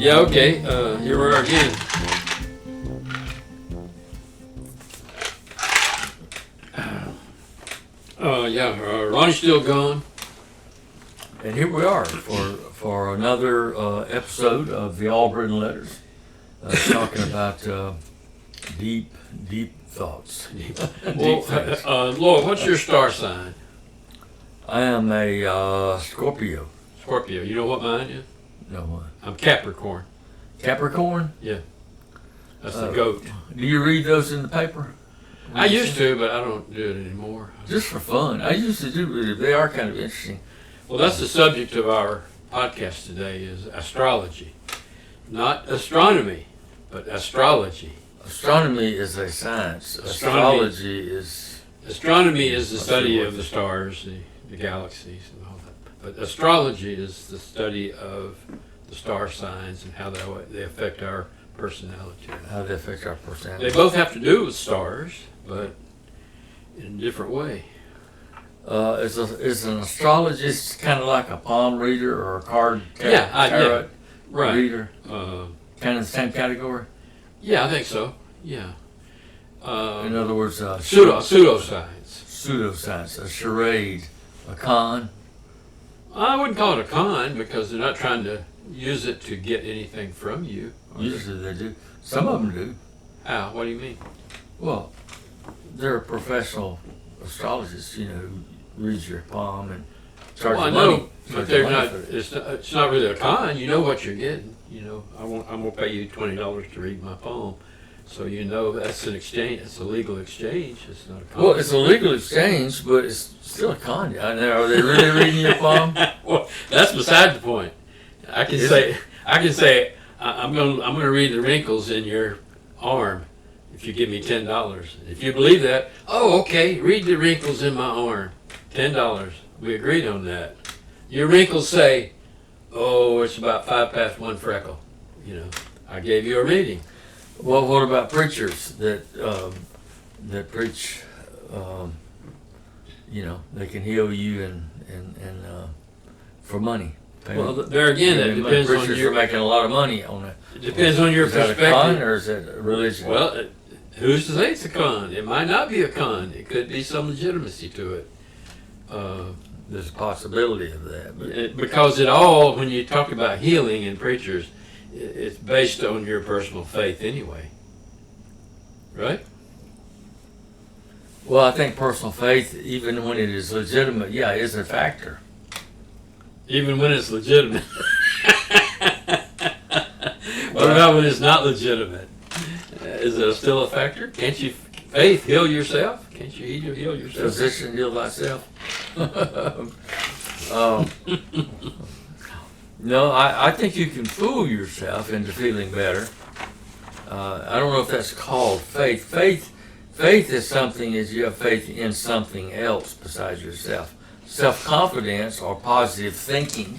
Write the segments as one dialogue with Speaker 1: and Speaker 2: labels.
Speaker 1: Yeah, okay. Here we are again. Ronnie's still gone.
Speaker 2: And here we are for another episode of the Albritton Letters, talking about deep thoughts.
Speaker 1: Well, Lloyd, what's your star sign?
Speaker 2: I am a Scorpio.
Speaker 1: Scorpio. You know what mine is?
Speaker 2: No what?
Speaker 1: I'm Capricorn.
Speaker 2: Capricorn?
Speaker 1: Yeah. That's the goat.
Speaker 2: Do you read those in the paper?
Speaker 1: I used to, but I don't do it anymore.
Speaker 2: Just for fun. I used to do it. They are kind of interesting.
Speaker 1: Well, that's the subject of our podcast today is astrology. Not astronomy, but astrology.
Speaker 2: Astronomy is a science.
Speaker 1: Astronomy
Speaker 2: is
Speaker 1: the study of the stars, the galaxies, and all that. But astrology is the study of the star signs and how they affect our personality.
Speaker 2: How they affect our personality.
Speaker 1: They both have to do with stars, but in a different way.
Speaker 2: Is an astrologist kind of like a palm reader or a tarot
Speaker 1: right.
Speaker 2: reader? Kind of the same category?
Speaker 1: Yeah, I think so. Yeah.
Speaker 2: In other words,
Speaker 1: Pseudoscience.
Speaker 2: Pseudoscience, a charade, a con.
Speaker 1: I wouldn't call it a con because they're not trying to use it to get anything from you.
Speaker 2: Usually they do. Some of them do.
Speaker 1: How? What do you mean?
Speaker 2: Well, they're professional astrologists, who read your palm and charge
Speaker 1: I
Speaker 2: money.
Speaker 1: know, but they're
Speaker 2: money
Speaker 1: not.
Speaker 2: for it.
Speaker 1: It's not really a con. You know what you're getting. I'm gonna pay you $20 to read my palm, so that's an exchange. It's a legal exchange. It's not a con.
Speaker 2: Well, it's a legal exchange, but it's still a con. Are they really reading your palm?
Speaker 1: Well, that's beside the point. I can say I'm gonna read the wrinkles in your arm if you give me $10. If you believe that, okay, read the wrinkles in my arm. $10. We agreed on that. Your wrinkles say, it's about 5 past 1 freckle. I gave you a reading.
Speaker 2: Well, what about preachers that preach? They can heal you and for money.
Speaker 1: Well, there again, that depends on
Speaker 2: preachers
Speaker 1: your.
Speaker 2: are making a lot of money on it.
Speaker 1: It depends on your perspective.
Speaker 2: Is that a con or is it a religion?
Speaker 1: Well, who's to say it's a con? It might not be a con. It could be some legitimacy to it.
Speaker 2: There's a possibility of that. But
Speaker 1: Because when you talk about healing in preachers, it's based on your personal faith anyway. Right?
Speaker 2: Well, I think personal faith, even when it is legitimate, is a factor.
Speaker 1: Even when it's legitimate. What about when it's not legitimate? Is it still a factor? Can't you faith heal yourself? Can't you heal yourself?
Speaker 2: Physician, heal thyself. No, I think you can fool yourself into feeling better. I don't know if that's called faith. Faith is something as you have faith in something else besides yourself. Self-confidence or positive thinking,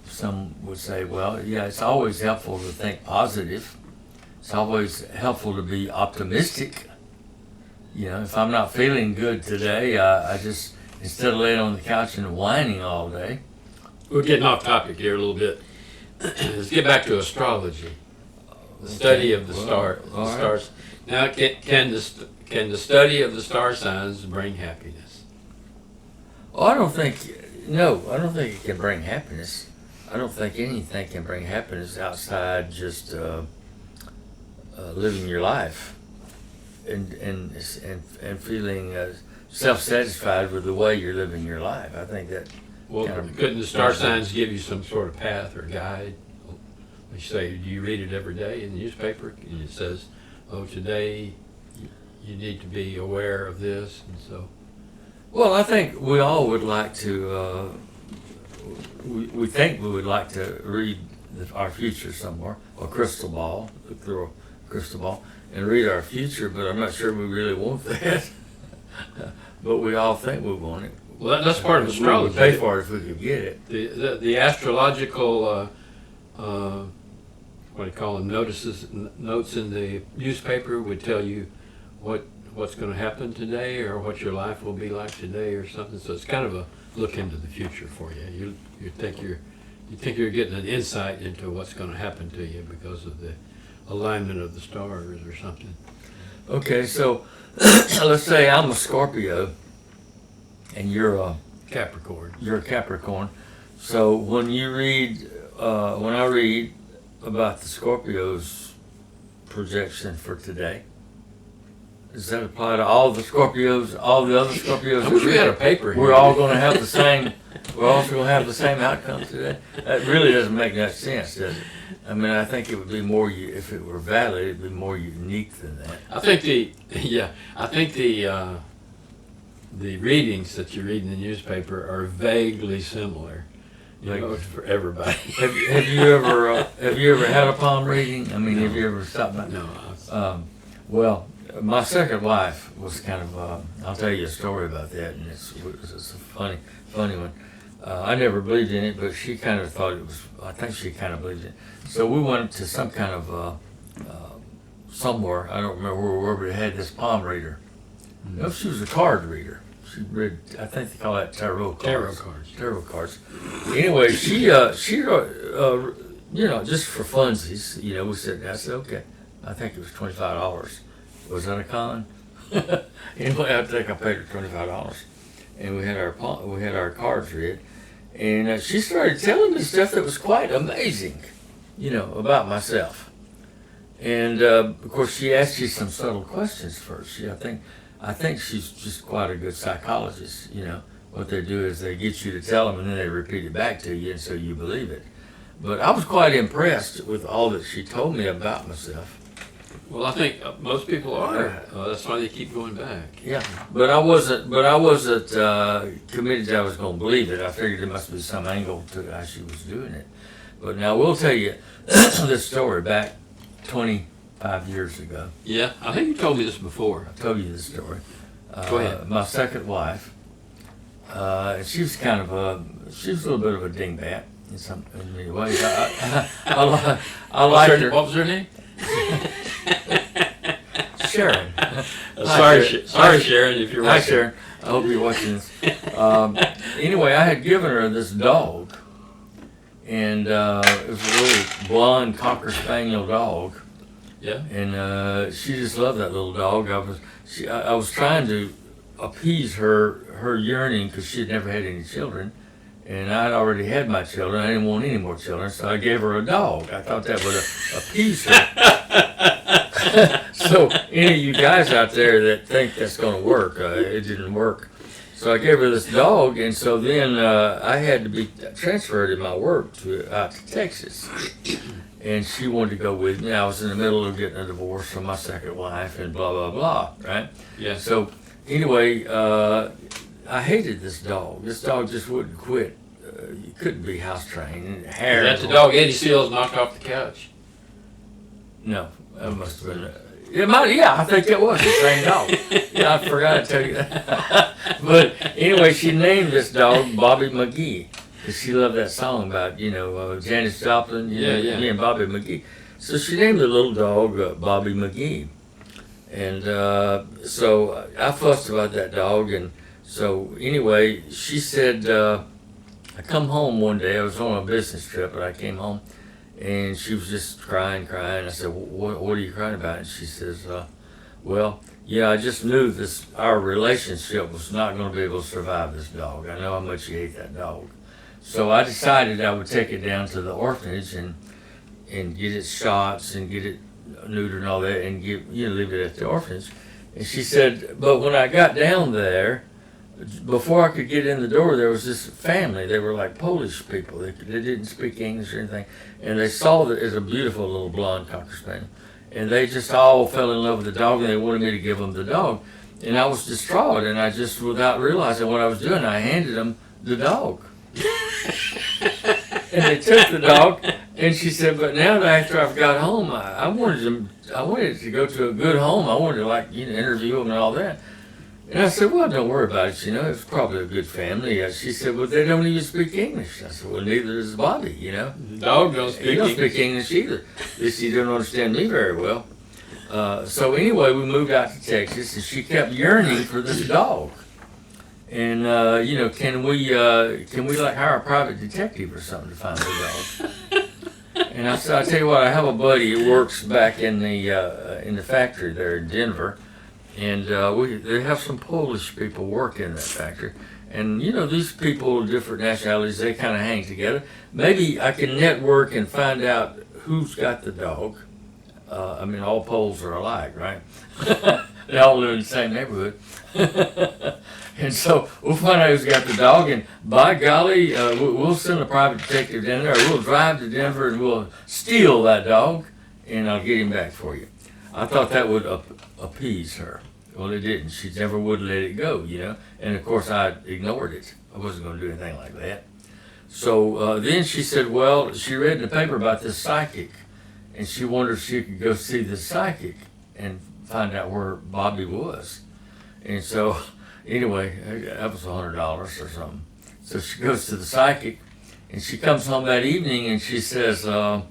Speaker 2: some would say, it's always helpful to think positive. It's always helpful to be optimistic. If I'm not feeling good today, I just, instead of laying on the couch and whining all day.
Speaker 1: We're getting off topic here a little bit. Let's get back to astrology, the study of the stars. Now, can the study of the star signs bring happiness?
Speaker 2: Oh, I don't think it can bring happiness. I don't think anything can bring happiness outside just living your life and feeling self-satisfied with the way you're living your life. I think that.
Speaker 1: Well, couldn't the star signs give you some sort of path or guide? You say, do you read it every day in the newspaper? And it says, today you need to be aware of this, and so.
Speaker 2: Well, I think we all would like to. We think we would like to read our future somewhere, or crystal ball, look through a crystal ball, and read our future. But I'm not sure we really want that. But we all think we want it.
Speaker 1: Well, that's part of astrology.
Speaker 2: We would pay for it if we could get it.
Speaker 1: The astrological, what do you call them, notes in the newspaper would tell you what's going to happen today or what your life will be like today or something. So it's kind of a look into the future for you. You think You think you're getting an insight into what's going to happen to you because of the alignment of the stars or something.
Speaker 2: Okay, so let's say I'm a Scorpio, and you're a
Speaker 1: Capricorn.
Speaker 2: You're a Capricorn. So when you read, when I read about the Scorpio's projection for today, does that apply to all the Scorpios, all the other Scorpios?
Speaker 1: I wish we had a paper here.
Speaker 2: We're all going to have the same. We're all going to have the same outcome today. That really doesn't make much sense, does it? I mean, I think it would be more. If it were valid, it'd be more unique than that.
Speaker 1: I think the readings that you read in the newspaper are vaguely similar. You know, it's for everybody.
Speaker 2: Have you ever had a palm reading? I mean,
Speaker 1: No.
Speaker 2: have you ever stopped by?
Speaker 1: No.
Speaker 2: Well, my second wife was kind of. I'll tell you a story about that, and it's a funny one. I never believed in it, but she kind of thought it was. I think she kind of believed it. So we went to some kind of somewhere. I don't remember where we were, but it had this palm reader.
Speaker 1: Mm-hmm.
Speaker 2: No, she was a card reader. She read. I think they call that tarot cards. Tarot cards. Anyway, she you know, just for funsies, you know, we said, I said, okay. I think it was $25. Was that a con? Anyway, I think I paid her $25, and we had our cards read, and she started telling me stuff that was quite amazing, you know, about myself. And of course, she asked you some subtle questions first. I think she's just quite a good psychologist. You know, what they do is they get you to tell them, and then they repeat it back to you, and so you believe it. But I was quite impressed with all that she told me about myself.
Speaker 1: Well, I think most people are. That's why they keep going back.
Speaker 2: Yeah, but I wasn't committed that I was going to believe it. I figured there must be some angle to how she was doing it. But now we'll tell you this story back 25 years ago.
Speaker 1: Yeah, I think you told me this before.
Speaker 2: I told you this story.
Speaker 1: Go ahead.
Speaker 2: My second wife, she was kind of she was a little bit of a dingbat in many ways. I liked her.
Speaker 1: What was her name?
Speaker 2: Sharon.
Speaker 1: Sorry, Sharon, if you're
Speaker 2: Hi,
Speaker 1: watching.
Speaker 2: Sharon. I hope you're watching this. Anyway, I had given her this dog, and it was a little blonde Cocker Spaniel dog.
Speaker 1: Yeah.
Speaker 2: And she just loved that little dog. I was trying to appease her yearning because she had never had any children, and I'd already had my children. I didn't want any more children, so I gave her a dog. I thought that would appease her. So any of you guys out there that think that's going to work, it didn't work. So I gave her this dog, and so then I had to be transferred in my work out to Texas. And she wanted to go with me. I was in the middle of getting a divorce from my second wife and blah, blah, blah, right?
Speaker 1: Yeah.
Speaker 2: So anyway, I hated this dog. This dog just wouldn't quit. You couldn't be house trained. And hair.
Speaker 1: That's the dog Eddie Seals knocked off the couch.
Speaker 2: No, that must have been. Yeah, I think that was the same dog. Yeah, I forgot to tell you that. But anyway, she named this dog Bobby McGee. Because she loved that song about, you know, Janis Joplin, me and Bobby McGee. So she named the little dog Bobby McGee. And so I fussed about that dog. And so anyway, she said, I come home one day. I was on a business trip, but I came home. And she was just crying. I said, what are you crying about? And she says, well, yeah, I just knew our relationship was not going to be able to survive this dog. I know how much you hate that dog. So I decided I would take it down to the orphanage and get it shots and get it neutered and all that and leave it at the orphanage. And she said, but when I got down there, before I could get in the door, there was this family. They were like Polish people. They didn't speak English or anything. And they saw that it was a beautiful little blonde Cocker Spaniel. And they just all fell in love with the dog, and they wanted me to give them the dog. And I was distraught, and I just, without realizing what I was doing, I handed them the dog. And they took the dog, and she said, but now that after I've got home, I wanted it to go to a good home. I wanted to interview them and all that. And I said, well, don't worry about it, it's probably a good family. She said, well, they don't even speak English. I said, well, neither does Bobby,
Speaker 1: The dog don't speak
Speaker 2: He don't speak English either. At least he don't understand me very well. So anyway, we moved out to Texas, and she kept yearning for this dog. And can we like hire a private detective or something to find the dog? And I said, I tell you what, I have a buddy who works back in the factory there in Denver, and they have some Polish people work in that factory. And these people, different nationalities, they kind of hang together. Maybe I can network and find out who's got the dog. All Poles are alike, right? They all live in the same neighborhood. And so we'll find out who's got the dog, and by golly, we'll send a private detective down there. We'll drive to Denver and we'll steal that dog, and I'll get him back for you. I thought that would appease her. Well, it didn't. She never would let it go, And of course, I ignored it. I wasn't going to do anything like that. So then she said, well, she read in the paper about this psychic, and she wondered if she could go see the psychic and find out where Bobby was. And so, anyway, that was $100 or something. So she goes to the psychic, and she comes home that evening, and she says, I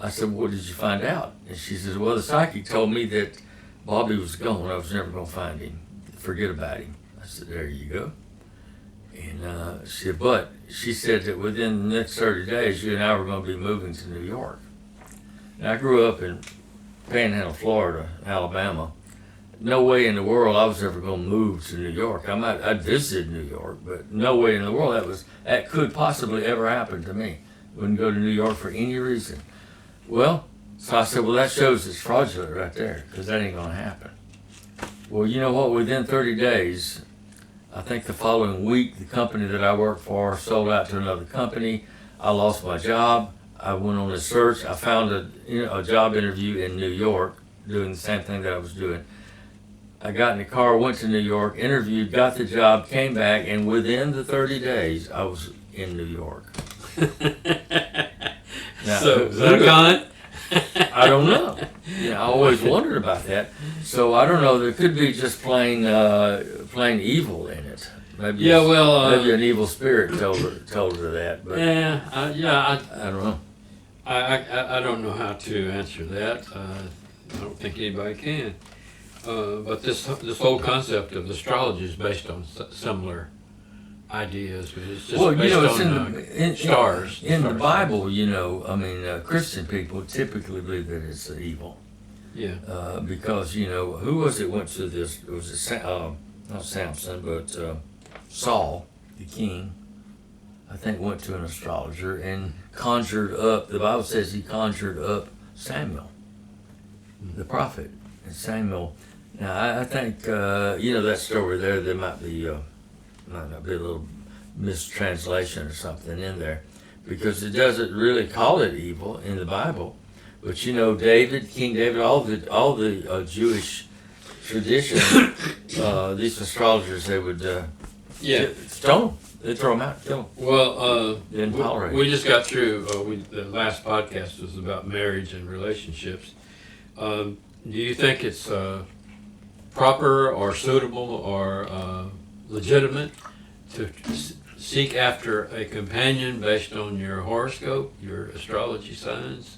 Speaker 2: said, what did you find out? And she says, well, the psychic told me that Bobby was gone. I was never going to find him. Forget about him. I said, there you go. And she said that within the next 30 days, you and I were going to be moving to New York. And I grew up in Panhandle, Florida, Alabama. No way in the world I was ever going to move to New York. I'd visited New York, but no way in the world that could possibly ever happen to me. Wouldn't go to New York for any reason. Well, so I said, well, that shows it's fraudulent right there, because that ain't going to happen. Well, you know what? Within 30 days, I think the following week, the company that I worked for sold out to another company. I lost my job. I went on a search. I found a job interview in New York, doing the same thing that I was doing. I got in the car, went to New York, interviewed, got the job, came back, and within the 30 days, I was in New York. Now,
Speaker 1: so, is that a con?
Speaker 2: I don't know. I always wondered about that. So I don't know. There could be just plain evil in it. Maybe maybe an evil spirit told her that. But I don't know.
Speaker 1: I don't know how to answer that. I don't think anybody can. But this whole concept of astrology is based on similar ideas. It's just based on stars.
Speaker 2: In the Bible, Christian people typically believe that it's evil.
Speaker 1: Yeah.
Speaker 2: Because who was it went to this? It was not Samson, but Saul, the king. I think went to an astrologer and conjured up. The Bible says he conjured up Samuel, the prophet, and Samuel. Now I think that story there might not be a little mistranslation or something in there, because it doesn't really call it evil in the Bible. But King David, all the Jewish tradition, these astrologers, they would stone them. They'd throw them out, kill them.
Speaker 1: Well,
Speaker 2: didn't tolerate.
Speaker 1: We just got through. The last podcast was about marriage and relationships. Do you think it's proper or suitable or legitimate to seek after a companion based on your horoscope, your astrology signs?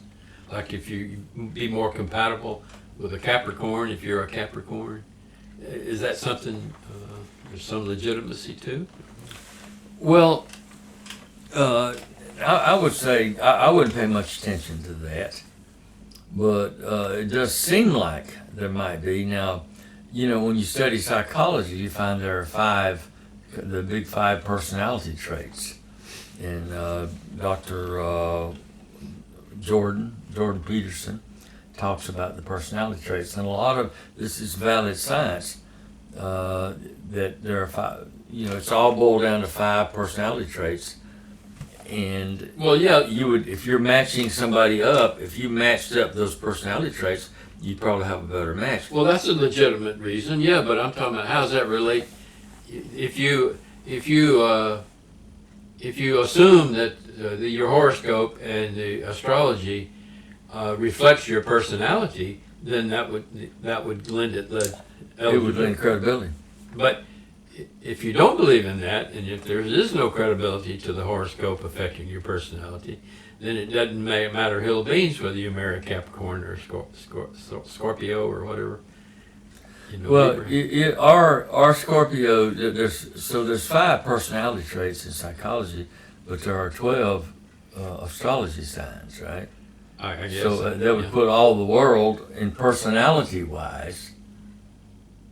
Speaker 1: Like if you be more compatible with a Capricorn, if you're a Capricorn, is that something there's some legitimacy to?
Speaker 2: Well, I would say I wouldn't pay much attention to that, but it does seem like there might be. Now, when you study psychology, you find there are the big five personality traits, and Dr. Jordan Peterson talks about the personality traits, and a lot of this is valid science, that there are five. It's all boiled down to 5 personality traits. And you would, if you're matching somebody up, if you matched up those personality traits, you'd probably have a better match.
Speaker 1: Well, that's a legitimate reason, but I'm talking about how does that relate? If you assume that your horoscope and the astrology reflects your personality, then that would lend it
Speaker 2: it would lend credibility.
Speaker 1: But if you don't believe in that, and if there is no credibility to the horoscope affecting your personality, then it doesn't matter hill beans whether you marry a Capricorn or Scorpio or whatever.
Speaker 2: Well, our Scorpio, there's 5 personality traits in psychology, but there are 12 astrology signs, right?
Speaker 1: I guess.
Speaker 2: So that would put all the world in personality-wise.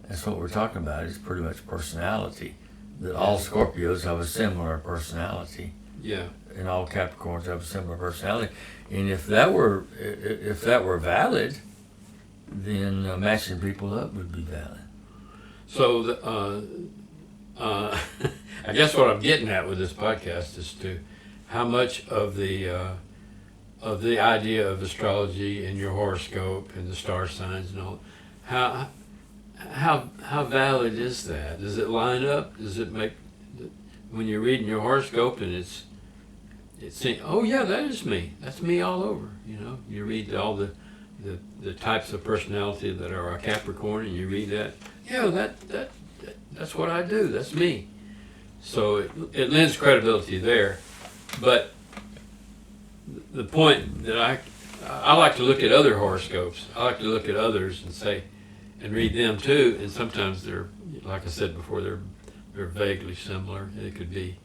Speaker 2: That's what we're talking about. It's pretty much personality. That all Scorpios have a similar personality.
Speaker 1: Yeah.
Speaker 2: And all Capricorns have a similar personality. And if that were valid, then matching people up would be valid.
Speaker 1: So, I guess what I'm getting at with this podcast is to how much of the idea of astrology and your horoscope and the star signs and all, how valid is that? Does it line up? Does it make, when you're reading your horoscope and it's saying, oh yeah, that is me. That's me all over. You read all the types of personality that are a Capricorn, and you read that. Yeah, that's what I do. That's me. So it lends credibility there. But the point that I like to look at other horoscopes. I like to look at others and read them too. And sometimes they're, like I said before, they're vaguely similar. It could be,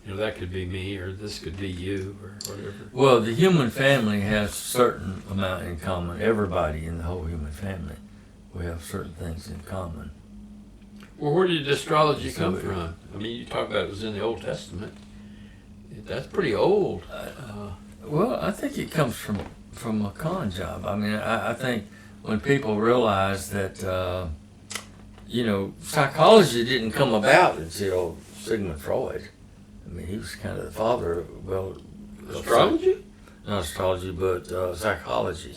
Speaker 1: that could be me, or this could be you, or whatever.
Speaker 2: Well, the human family has a certain amount in common. Everybody in the whole human family, we have certain things in common.
Speaker 1: Well, where did astrology come from? I mean, you talk about it was in the Old Testament. That's pretty old.
Speaker 2: Well, I think it comes from a con job. I mean, I think when people realize that, psychology didn't come about until Sigmund Freud. I mean, he was kind of the father of,
Speaker 1: astrology?
Speaker 2: Not astrology, but psychology.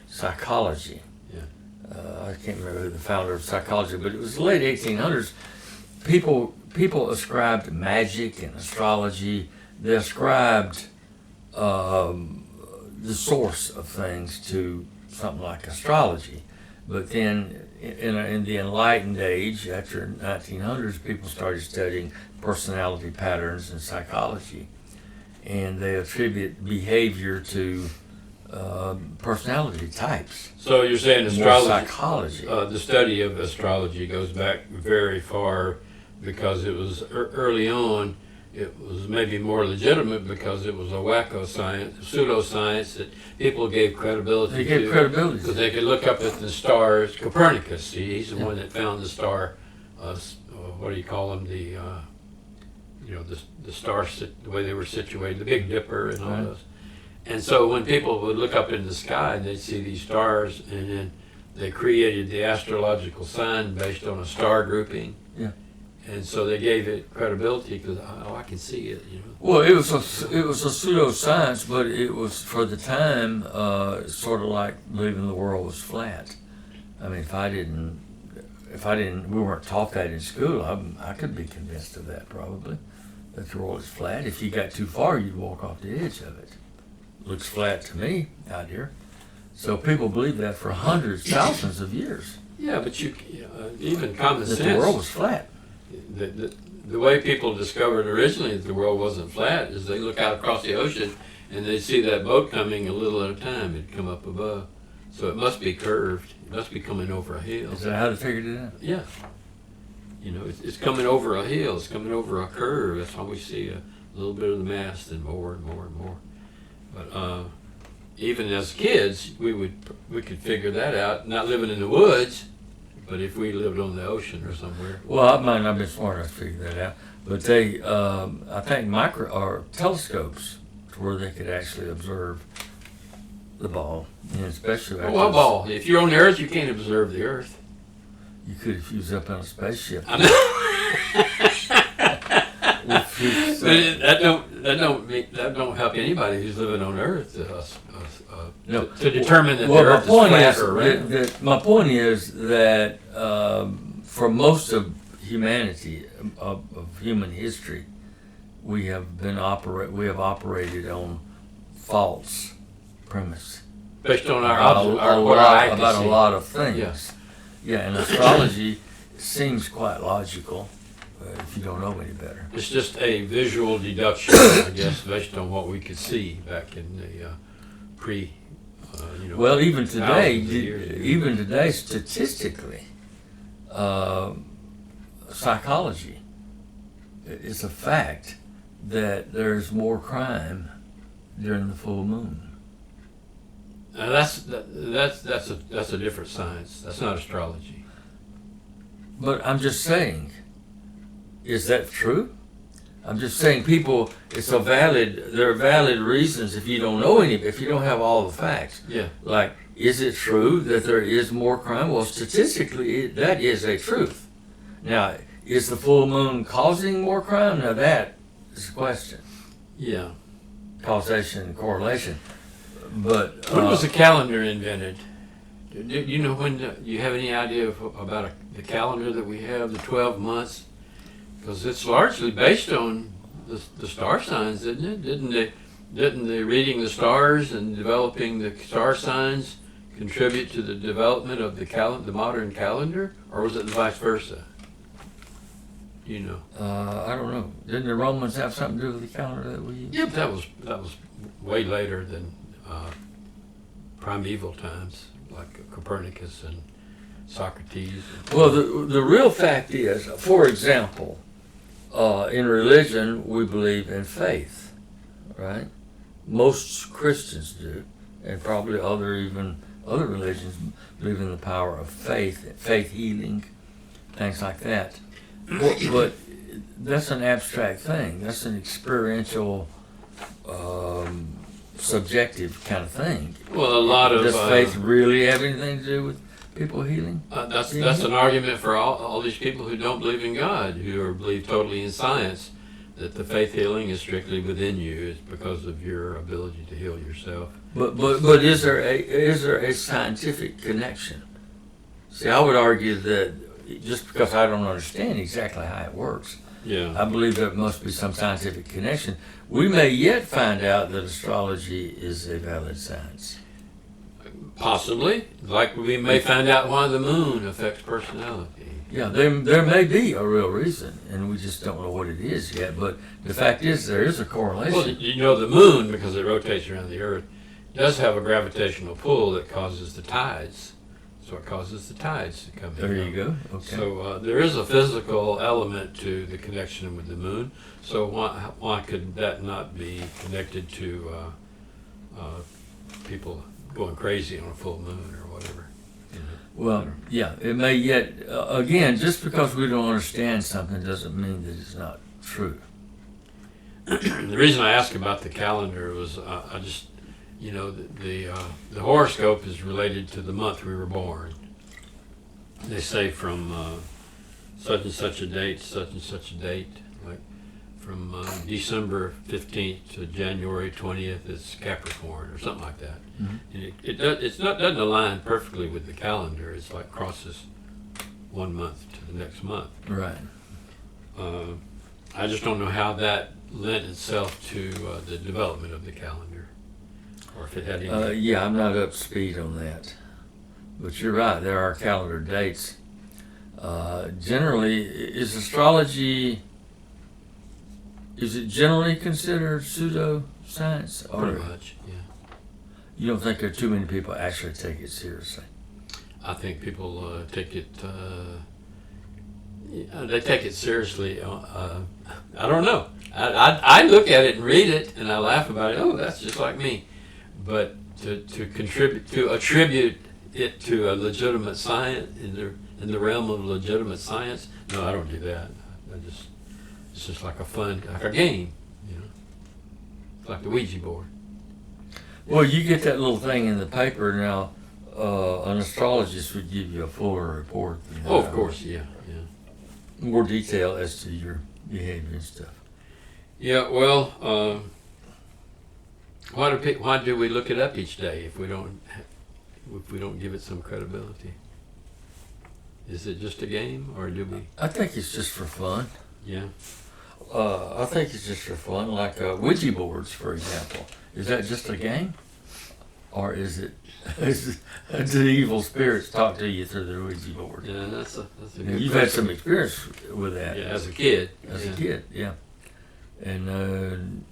Speaker 2: Psychology.
Speaker 1: Yeah.
Speaker 2: I can't remember who the founder of psychology, but it was the late 1800s. People ascribed magic and astrology. They ascribed the source of things to something like astrology. But then in the Enlightened Age, after 1900s, people started studying personality patterns in psychology. And they attribute behavior to personality types.
Speaker 1: So you're saying astrology,
Speaker 2: psychology.
Speaker 1: The study of astrology goes back very far, because it was early on. It was maybe more legitimate because it was a wacko science, pseudoscience that people gave credibility to.
Speaker 2: They gave credibility
Speaker 1: because they could look up at the stars. Copernicus, see, he's the one that found the star. What do you call them? The stars, the way they were situated, the Big Dipper and all those. And so when people would look up in the sky and they'd see these stars, and then they created the astrological sign based on a star grouping.
Speaker 2: Yeah.
Speaker 1: And so they gave it credibility because, I can see it,
Speaker 2: Well, it was a pseudoscience, but it was, for the time, sort of like believing the world was flat. I mean, we weren't taught that in school, I could be convinced of that probably, that the world is flat. If you got too far, you'd walk off the edge of it. Looks flat to me out here. So people believed that for hundreds, thousands of years.
Speaker 1: Yeah, but even common sense.
Speaker 2: That the world was flat.
Speaker 1: The way people discovered originally that the world wasn't flat is they look out across the ocean and they see that boat coming a little at a time. It'd come up above. So it must be curved. It must be coming over a hill.
Speaker 2: Is that how they figured it out?
Speaker 1: Yeah. It's coming over a hill. It's coming over a curve. That's why we see a little bit of the mast and more and more and more. But even as kids, we could figure that out. Not living in the woods, but if we lived on the ocean or somewhere.
Speaker 2: Well, I might not be smart enough to figure that out. But they, I think, telescopes to where they could actually observe the ball, and especially.
Speaker 1: What ball? If you're on the Earth, you can't observe the Earth.
Speaker 2: You could if you was up on a spaceship.
Speaker 1: I know. That don't help anybody who's living on Earth to determine that the Earth is flat or round.
Speaker 2: My point is that for most of humanity, of human history, we have operated on false premise.
Speaker 1: Based on our
Speaker 2: about a lot of things.
Speaker 1: Yes.
Speaker 2: Yeah, and astrology seems quite logical if you don't know any better.
Speaker 1: It's just a visual deduction, I guess, based on what we could see back in the
Speaker 2: Well, even today, statistically, psychology. It's a fact that there's more crime during the full moon.
Speaker 1: That's a different science. That's not astrology.
Speaker 2: But I'm just saying, is that true? I'm just saying, people, there are valid reasons if you don't know if you don't have all the facts.
Speaker 1: Yeah.
Speaker 2: Like, is it true that there is more crime? Well, statistically, that is a truth. Now, is the full moon causing more crime? Now, that is a question.
Speaker 1: Yeah.
Speaker 2: Causation and correlation. But
Speaker 1: when was the calendar invented? Do you know when? You have any idea about the calendar that we have, the 12 months? Because it's largely based on the star signs, isn't it? Didn't the reading the stars and developing the star signs contribute to the development of the modern calendar, or was it the vice versa? You know.
Speaker 2: I don't know. Didn't the Romans have something to do with the calendar that we use?
Speaker 1: Yep, that was way later than primeval times, like Copernicus and Socrates.
Speaker 2: Well, the real fact is, for example, in religion we believe in faith, right? Most Christians do, and probably other religions believe in the power of faith healing, things like that. But that's an abstract thing. That's an experiential, subjective kind of thing.
Speaker 1: Well, a lot of
Speaker 2: does faith really have anything to do with people healing?
Speaker 1: That's an argument for all these people who don't believe in God, who believe totally in science, that the faith healing is strictly within you. It's because of your ability to heal yourself.
Speaker 2: But is there a scientific connection? See, I would argue that just because I don't understand exactly how it works, I believe there must be some scientific connection. We may yet find out that astrology is a valid science.
Speaker 1: Possibly, like we may find out why the moon affects personality.
Speaker 2: Yeah, there may be a real reason, and we just don't know what it is yet. But the fact is, there is a correlation.
Speaker 1: Well, you know, the moon, because it rotates around the Earth, does have a gravitational pull that causes the tides. So it causes the tides to come in.
Speaker 2: There you go. Okay.
Speaker 1: So there is a physical element to the connection with the moon. So why could that not be connected to people going crazy on a full moon or whatever?
Speaker 2: Well, yeah, it may yet, again, just because we don't understand something doesn't mean that it's not true.
Speaker 1: The reason I asked about the calendar was I just, you know, the horoscope is related to the month we were born. They say from such and such a date, such and such a date, like from December 15th to January 20th, it's Capricorn or something like that. Mm-hmm. And it doesn't align perfectly with the calendar. It's like crosses one month to the next month.
Speaker 2: Right.
Speaker 1: I just don't know how that lent itself to the development of the calendar, or if it had any.
Speaker 2: Yeah, I'm not up to speed on that. But you're right, there are calendar dates. Generally, is astrology, is it generally considered pseudo-science?
Speaker 1: Pretty much, yeah.
Speaker 2: You don't think there are too many people actually take it seriously?
Speaker 1: I think people take it, they take it seriously. I don't know. I look at it and read it and I laugh about it. Oh, that's just like me. But to attribute it to a legitimate science in the realm of legitimate science, no, I don't do that. It's just like a game, you know. It's like the Ouija board.
Speaker 2: Well, you get that little thing in the paper now. An astrologist would give you a fuller report.
Speaker 1: Oh, of course, yeah.
Speaker 2: More detail as to your behavior and stuff.
Speaker 1: Yeah, well, why do we look it up each day if we don't give it some credibility? Is it just a game, or do we?
Speaker 2: I think it's just for fun.
Speaker 1: Yeah.
Speaker 2: I think it's just for fun, like Ouija boards, for example. Is that just a game, or is it do evil spirits talk to you through the Ouija board?
Speaker 1: Yeah, that's a good
Speaker 2: You've
Speaker 1: question.
Speaker 2: had some experience with that.
Speaker 1: Yeah, as a kid.
Speaker 2: Yeah. And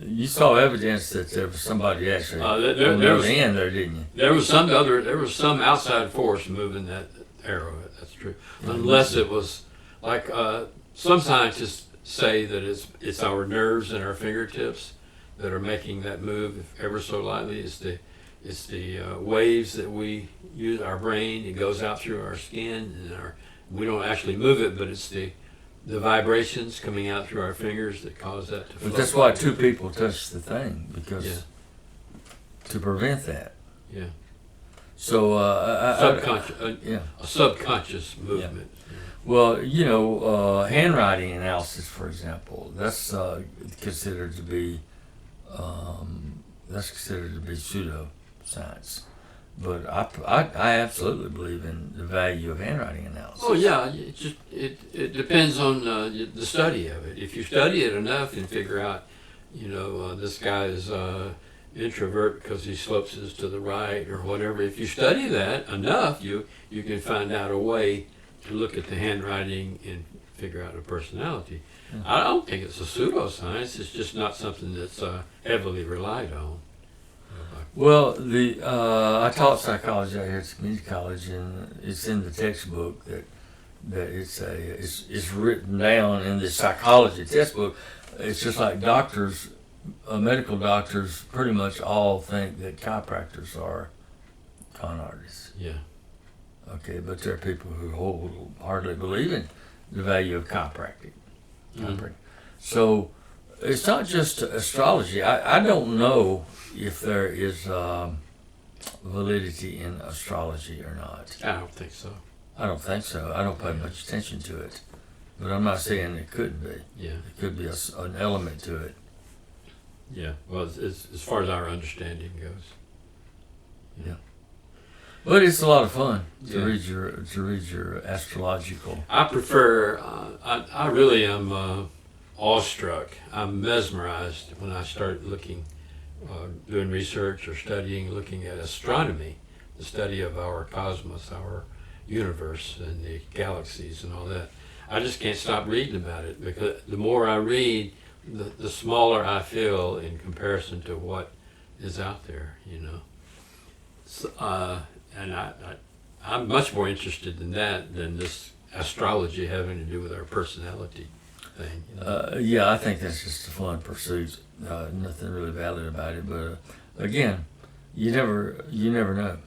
Speaker 2: you saw evidence that there was somebody actually on the other end there, didn't you?
Speaker 1: There was some outside force moving that arrow. That's true. Unless it was like some scientists say that it's our nerves and our fingertips that are making that move ever so lightly. It's the waves that we use, our brain. It goes out through our skin, and we don't actually move it, but it's the vibrations coming out through our fingers that cause that to flow.
Speaker 2: But that's why two people touch the thing, because to prevent that.
Speaker 1: Yeah.
Speaker 2: So
Speaker 1: a subconscious movement.
Speaker 2: Yeah. Well, you know, handwriting analysis, for example, that's considered to be pseudo science. But I absolutely believe in the value of handwriting analysis.
Speaker 1: Oh yeah, it depends on the study of it. If you study it enough and figure out, this guy is introvert because he slopes his to the right or whatever. If you study that enough, you can find out a way to look at the handwriting and figure out a personality.
Speaker 2: Yeah.
Speaker 1: I don't think it's a pseudoscience. It's just not something that's heavily relied on.
Speaker 2: Well, I taught psychology out here at community college, and it's in the textbook that it's written down in the psychology textbook. It's just like doctors, medical doctors, pretty much all think that chiropractors are con artists.
Speaker 1: Yeah.
Speaker 2: Okay, but there are people who hardly believe in the value of chiropractic.
Speaker 1: Mm-hmm.
Speaker 2: So it's not just astrology. I don't know if there is validity in astrology or not.
Speaker 1: I don't think so.
Speaker 2: I don't think so. I don't pay much attention to it. But I'm not saying it couldn't be.
Speaker 1: Yeah.
Speaker 2: It could be an element to it.
Speaker 1: Yeah. Well, as far as our understanding goes.
Speaker 2: Yeah. But it's a lot of fun to read your astrological.
Speaker 1: I prefer. I really am awestruck. I'm mesmerized when I start doing research or looking at astronomy, the study of our cosmos, our universe, and the galaxies and all that. I just can't stop reading about it, because the more I read, the smaller I feel in comparison to what is out there. So, and I'm much more interested in that than this astrology having to do with our personality thing.
Speaker 2: Yeah, I think that's just a fun pursuit. Nothing really valid about it, but again, you never know.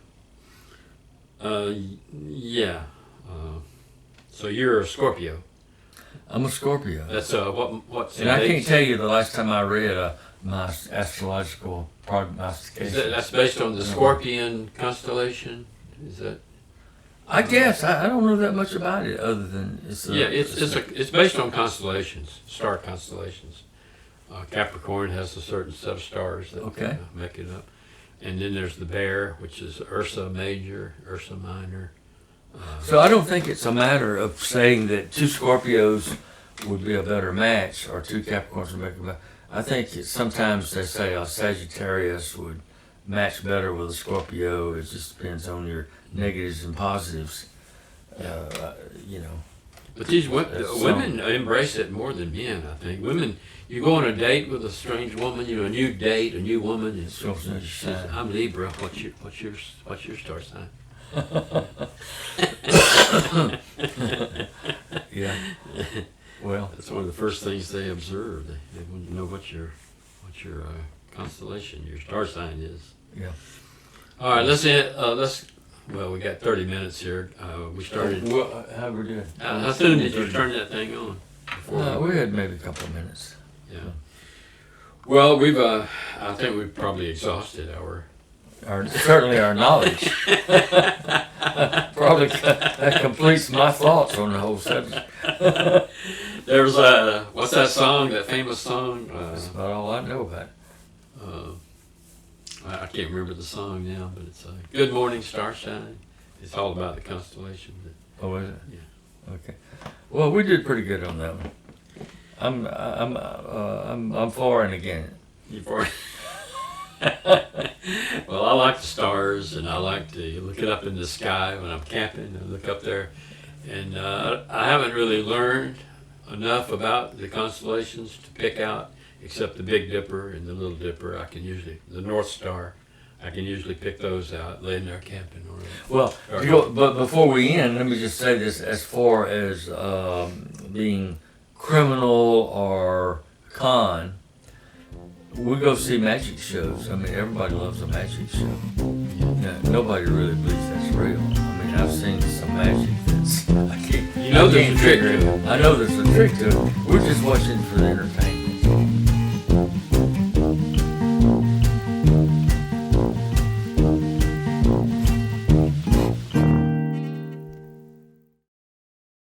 Speaker 1: Yeah. So you're a Scorpio.
Speaker 2: I'm a Scorpio.
Speaker 1: That's what's
Speaker 2: and I can't tell you the last time I read my astrological prognostication.
Speaker 1: That's based on the Scorpion constellation. Is that?
Speaker 2: I guess I don't know that much about it, other than
Speaker 1: it's based on constellations, star constellations. Capricorn has a certain set of stars that make it up, and then there's the Bear, which is Ursa Major, Ursa Minor.
Speaker 2: So I don't think it's a matter of saying that two Scorpios would be a better match or two Capricorns would make a better. I think sometimes they say a Sagittarius would match better with a Scorpio. It just depends on your negatives and positives.
Speaker 1: But these women embrace it more than men, I think. Women, you go on a date with a strange woman, a new date, a new woman, and says, I'm Libra. What's your star sign?
Speaker 2: Yeah. Well,
Speaker 1: that's one of the first things they observe. They want to know what your constellation, your star sign is.
Speaker 2: Yeah.
Speaker 1: All right, well, we got 30 minutes here. We started.
Speaker 2: How we doing?
Speaker 1: How soon did you turn that thing on?
Speaker 2: We had maybe a couple of minutes.
Speaker 1: Yeah. Well, I think we've probably exhausted
Speaker 2: certainly our knowledge. Probably that completes my thoughts on the whole subject.
Speaker 1: There's what's that song? That famous song?
Speaker 2: That's about all I know about it.
Speaker 1: I can't remember the song now, but it's "Good Morning Starshine." It's all about the constellation.
Speaker 2: Oh, is it?
Speaker 1: Yeah.
Speaker 2: Okay. Well, we did pretty good on that one. I'm for and against.
Speaker 1: You for? Well, I like the stars, and I like to look it up in the sky when I'm camping and look up there. And I haven't really learned enough about the constellations to pick out, except the Big Dipper and the Little Dipper. The North Star. I can usually pick those out laying there camping.
Speaker 2: Well, but before we end, let me just say this: as far as being criminal or con, we go see magic shows. I mean, everybody loves a magic show. Yeah, nobody really believes that's real. I mean, I've seen some magic that's
Speaker 1: there's a trick to it.
Speaker 2: I know there's a trick to it. We're just watching for the entertainment.